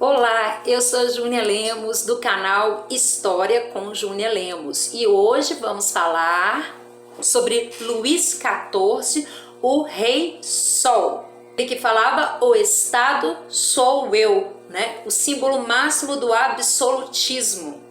Olá, eu sou Júnia Lemos do canal História com Júnia Lemos e hoje vamos falar sobre Luís XIV, o Rei Sol. Ele que falava o Estado sou eu, né? O símbolo máximo do absolutismo.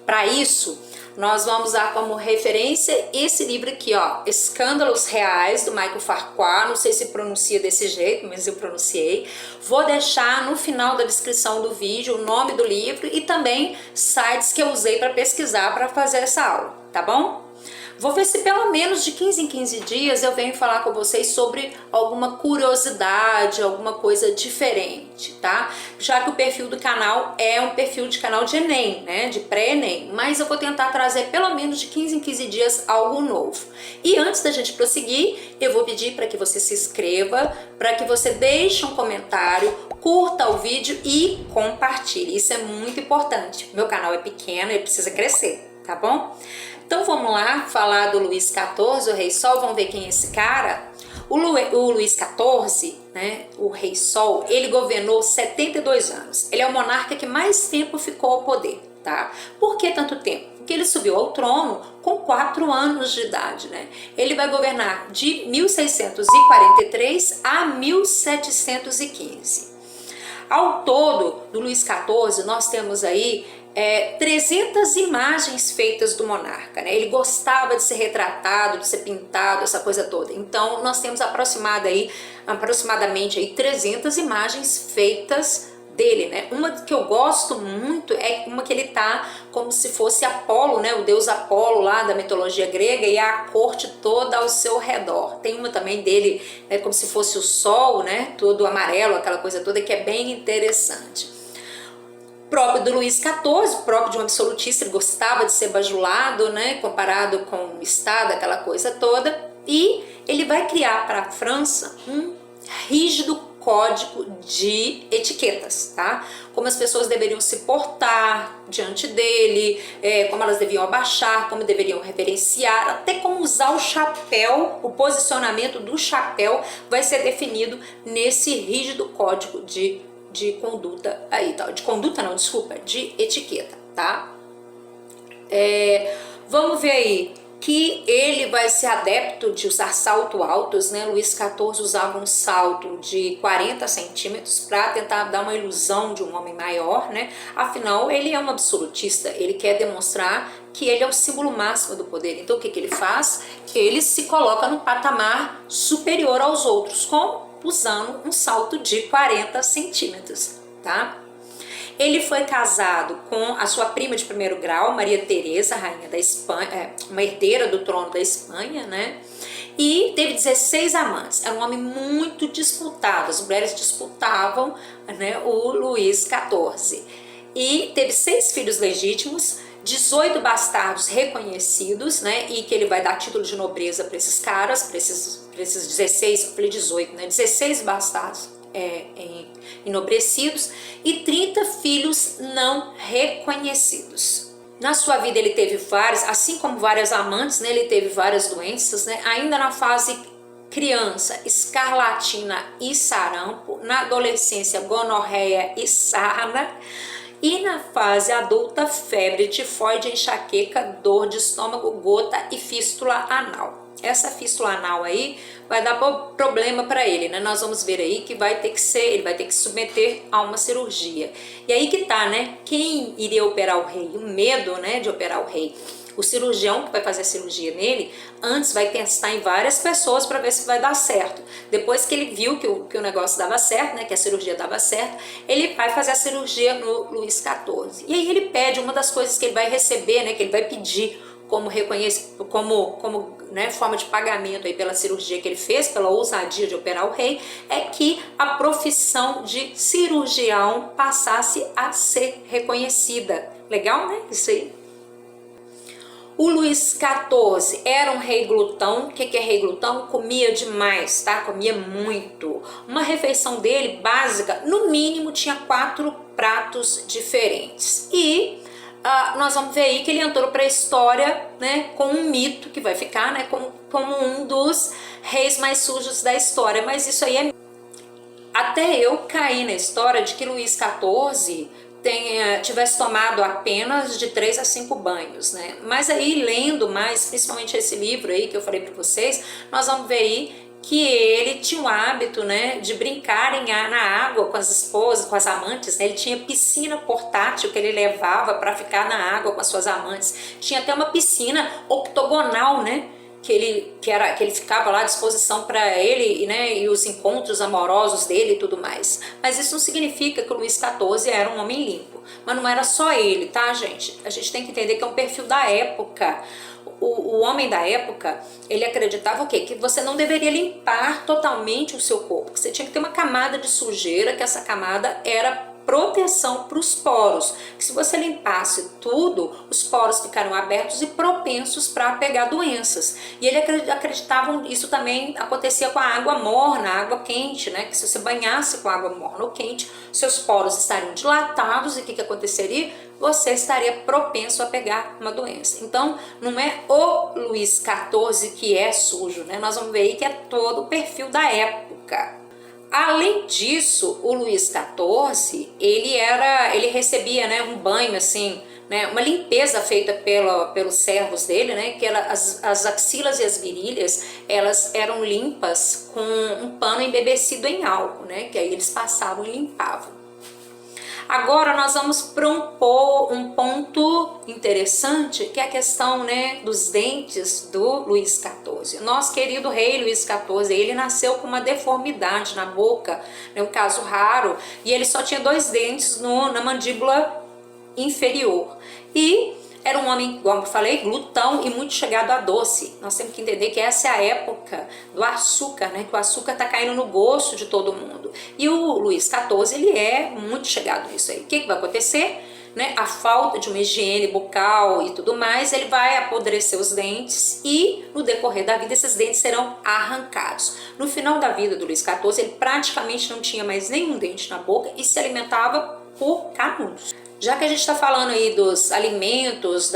Para isso, nós vamos usar como referência esse livro aqui, ó, Escândalos Reais, do Michael Farquhar. Não sei se pronuncia desse jeito, mas eu pronunciei. Vou deixar no final da descrição do vídeo o nome do livro e também sites que eu usei para pesquisar para fazer essa aula, tá bom? Vou ver se pelo menos de 15 em 15 dias eu venho falar com vocês sobre alguma curiosidade, alguma coisa diferente, tá? Já que o perfil do canal é um perfil de canal de Enem, né? De pré-Enem, mas eu vou tentar trazer pelo menos de 15 em 15 dias algo novo. E antes da gente prosseguir, eu vou pedir para que você se inscreva, para que você deixe um comentário, curta o vídeo e compartilhe. Isso é muito importante. Meu canal é pequeno e precisa crescer, tá bom? Então vamos lá falar do Luís XIV, o Rei Sol. Vamos ver quem é esse cara. O Luís XIV, né, o Rei Sol, ele governou 72 anos. Ele é o monarca que mais tempo ficou ao poder, tá? Por que tanto tempo? Porque ele subiu ao trono com 4 anos de idade, né? Ele vai governar de 1643 a 1715. Ao todo, do Luís XIV, nós temos aí 300 imagens feitas do monarca, né? Ele gostava de ser retratado, de ser pintado, essa coisa toda. Então, nós temos aproximadamente aí 300 imagens feitas dele, né? Uma que eu gosto muito é uma que ele tá como se fosse Apolo, né? O deus Apolo lá da mitologia grega e a corte toda ao seu redor. Tem uma também dele, né, como se fosse o sol, né? Todo amarelo, aquela coisa toda que é bem interessante. Próprio do Luís XIV, próprio de um absolutista, ele gostava de ser bajulado, né, comparado com o Estado, aquela coisa toda, e ele vai criar para a França um rígido código de etiquetas, tá? Como as pessoas deveriam se portar diante dele, como elas deviam abaixar, como deveriam reverenciar, até como usar o chapéu, o posicionamento do chapéu vai ser definido nesse rígido código de conduta aí, tá? De conduta não, desculpa, de etiqueta, tá? Vamos ver aí que ele vai ser adepto de usar salto altos, né? Luís XIV usava um salto de 40 centímetros para tentar dar uma ilusão de um homem maior, né? Afinal, ele é um absolutista, ele quer demonstrar que ele é o símbolo máximo do poder. Então, o que ele faz? Ele se coloca no patamar superior aos outros, usando um salto de 40 centímetros, tá? Ele foi casado com a sua prima de primeiro grau, Maria Teresa, rainha da Espanha, uma herdeira do trono da Espanha, né? E teve 16 amantes. Era um homem muito disputado, as mulheres disputavam, né, o Luís XIV. E teve 6 filhos legítimos, 18 bastardos reconhecidos, né, e que ele vai dar título de nobreza para esses caras, para esses 16, eu falei 18, né, 16 bastardos enobrecidos e 30 filhos não reconhecidos. Na sua vida ele teve vários, assim como várias amantes, né, ele teve várias doenças, né, ainda na fase criança, escarlatina e sarampo, na adolescência, gonorreia e sarna, e na fase adulta, febre, tifoide, enxaqueca, dor de estômago, gota e fístula anal. Essa fístula anal aí vai dar problema para ele, né? Nós vamos ver aí que ele vai ter que se submeter a uma cirurgia. E aí que tá, né? Quem iria operar o rei? O medo, né, de operar o rei. O cirurgião que vai fazer a cirurgia nele, antes vai testar em várias pessoas para ver se vai dar certo. Depois que ele viu que o negócio dava certo, né, que a cirurgia dava certo, ele vai fazer a cirurgia no Luís XIV. E aí ele pede, uma das coisas que ele vai receber, né, que ele vai pedir como né, forma de pagamento aí pela cirurgia que ele fez, pela ousadia de operar o rei, é que a profissão de cirurgião passasse a ser reconhecida. Legal, né? Isso aí. O Luís XIV era um rei glutão. O que é rei glutão? Comia demais, tá? Comia muito. Uma refeição dele, básica, no mínimo tinha 4 pratos diferentes. E nós vamos ver aí que ele entrou para a história, né, com um mito que vai ficar, né, como um dos reis mais sujos da história. Mas isso aí é até eu caí na história de que Luís XIV tivesse tomado apenas de 3 a 5 banhos, né? Mas aí, lendo mais, principalmente esse livro aí que eu falei para vocês, nós vamos ver aí que ele tinha o hábito, né, de brincar na água com as esposas, com as amantes, né? Ele tinha piscina portátil que ele levava para ficar na água com as suas amantes. Tinha até uma piscina octogonal, né, que ele ficava lá à disposição para ele, né, e os encontros amorosos dele e tudo mais. Mas isso não significa que o Luís XIV era um homem limpo. Mas não era só ele, tá, gente? A gente tem que entender que é um perfil da época. O homem da época, ele acreditava o quê? Que você não deveria limpar totalmente o seu corpo, que você tinha que ter uma camada de sujeira, que essa camada era proteção para os poros, que se você limpasse tudo, os poros ficariam abertos e propensos para pegar doenças. E ele acreditava, isso também acontecia com a água morna, a água quente, né? Que se você banhasse com água morna ou quente, seus poros estariam dilatados e o que aconteceria? Você estaria propenso a pegar uma doença. Então, não é o Luís XIV que é sujo, né? Nós vamos ver aí que é todo o perfil da época. Além disso, o Luís XIV, ele recebia, né, um banho assim, né, uma limpeza feita pelos servos dele, né, que as axilas e as virilhas, elas eram limpas com um pano embebecido em álcool, né, que aí eles passavam e limpavam. Agora nós vamos para um ponto interessante, que é a questão, né, dos dentes do Luís XIV. Nosso querido rei Luís XIV, ele nasceu com uma deformidade na boca, né, um caso raro, e ele só tinha 2 dentes na mandíbula inferior. E era um homem, como eu falei, glutão e muito chegado a doce. Nós temos que entender que essa é a época do açúcar, né? Que o açúcar está caindo no gosto de todo mundo. E o Luís XIV, ele é muito chegado nisso aí. O que vai acontecer? Né? A falta de uma higiene bucal e tudo mais, ele vai apodrecer os dentes e no decorrer da vida esses dentes serão arrancados. No final da vida do Luís XIV, ele praticamente não tinha mais nenhum dente na boca e se alimentava por canudos. Já que a gente está falando aí dos alimentos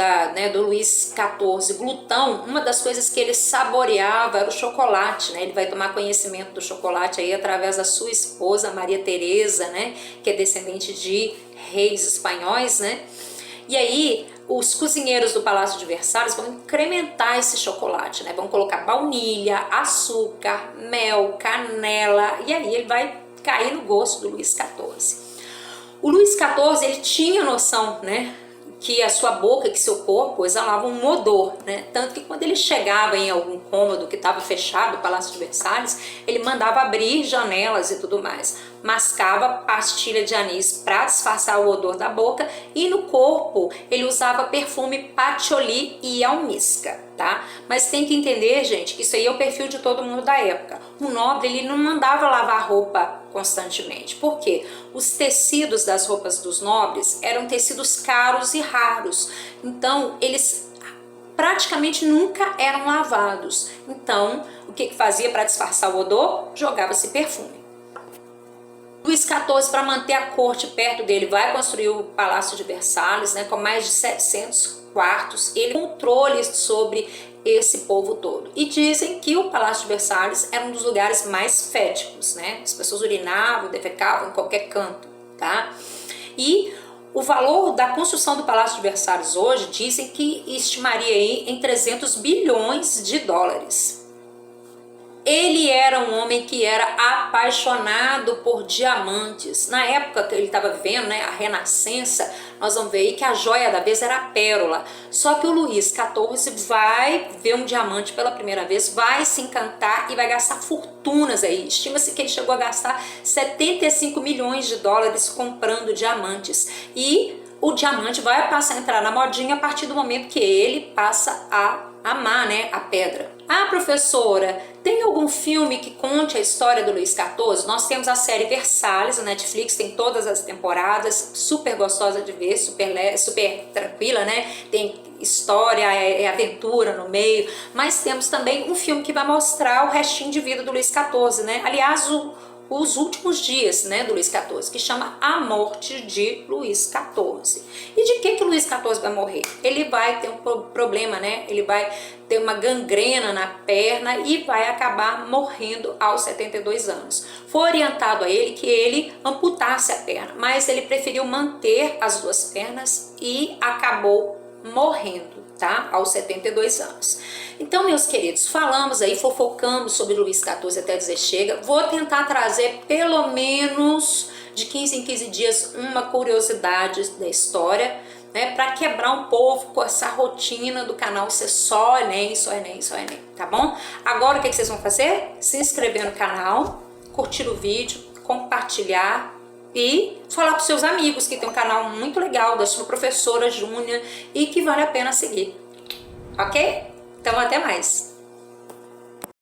do Luís XIV, glutão, uma das coisas que ele saboreava era o chocolate, né? Ele vai tomar conhecimento do chocolate aí através da sua esposa, Maria Teresa, né? Que é descendente de reis espanhóis, né? E aí, os cozinheiros do Palácio de Versalhes vão incrementar esse chocolate, né? Vão colocar baunilha, açúcar, mel, canela, e aí ele vai cair no gosto do Luís XIV. O Luís XIV, ele tinha noção, né, que a sua boca, que seu corpo exalava um odor, né, tanto que quando ele chegava em algum cômodo que estava fechado, o Palácio de Versalhes, ele mandava abrir janelas e tudo mais, mascava pastilha de anis para disfarçar o odor da boca e no corpo ele usava perfume patchouli e almíscar, tá? Mas tem que entender, gente, que isso aí é o perfil de todo mundo da época. O nobre, ele não mandava lavar roupa constantemente. Por quê? Os tecidos das roupas dos nobres eram tecidos caros e raros. Então, eles praticamente nunca eram lavados. Então, o que fazia para disfarçar o odor? Jogava-se perfume. Luís XIV, para manter a corte perto dele, vai construir o Palácio de Versalhes, né, com mais de 700 quartos. Ele tem controle sobre esse povo todo. E dizem que o Palácio de Versalhes era um dos lugares mais féticos, né? As pessoas urinavam, defecavam em qualquer canto, tá? E o valor da construção do Palácio de Versalhes hoje dizem que estimaria aí em 300 bilhões de dólares. Ele era um homem que era apaixonado por diamantes. Na época que ele estava vivendo, né, a Renascença, nós vamos ver aí que a joia da vez era a pérola. Só que o Luís XIV vai ver um diamante pela primeira vez, vai se encantar e vai gastar fortunas aí. Estima-se que ele chegou a gastar 75 milhões de dólares comprando diamantes. E o diamante vai passar a entrar na modinha a partir do momento que ele passa a amar, né, a pedra. Ah, professora, tem algum filme que conte a história do Luís XIV? Nós temos a série Versalhes, a Netflix tem todas as temporadas, super gostosa de ver, super tranquila, né? Tem história, é aventura no meio, mas temos também um filme que vai mostrar o restinho de vida do Luís XIV, né? Aliás, os últimos dias, né, do Luís XIV, que chama A Morte de Luís XIV. E de que Luís XIV vai morrer? Ele vai ter um problema, né? Ele vai ter uma gangrena na perna e vai acabar morrendo aos 72 anos. Foi orientado a ele que ele amputasse a perna, mas ele preferiu manter as duas pernas e acabou morrendo, tá? Aos 72 anos. Então, meus queridos, falamos aí, fofocamos sobre Luís XIV até dizer chega. Vou tentar trazer pelo menos de 15 em 15 dias uma curiosidade da história, né, para quebrar um pouco com essa rotina do canal ser só Enem, só Enem, só Enem, tá bom? Agora o que vocês vão fazer? Se inscrever no canal, curtir o vídeo, compartilhar e falar para os seus amigos que tem um canal muito legal da sua professora Júnia e que vale a pena seguir, ok? Então até mais!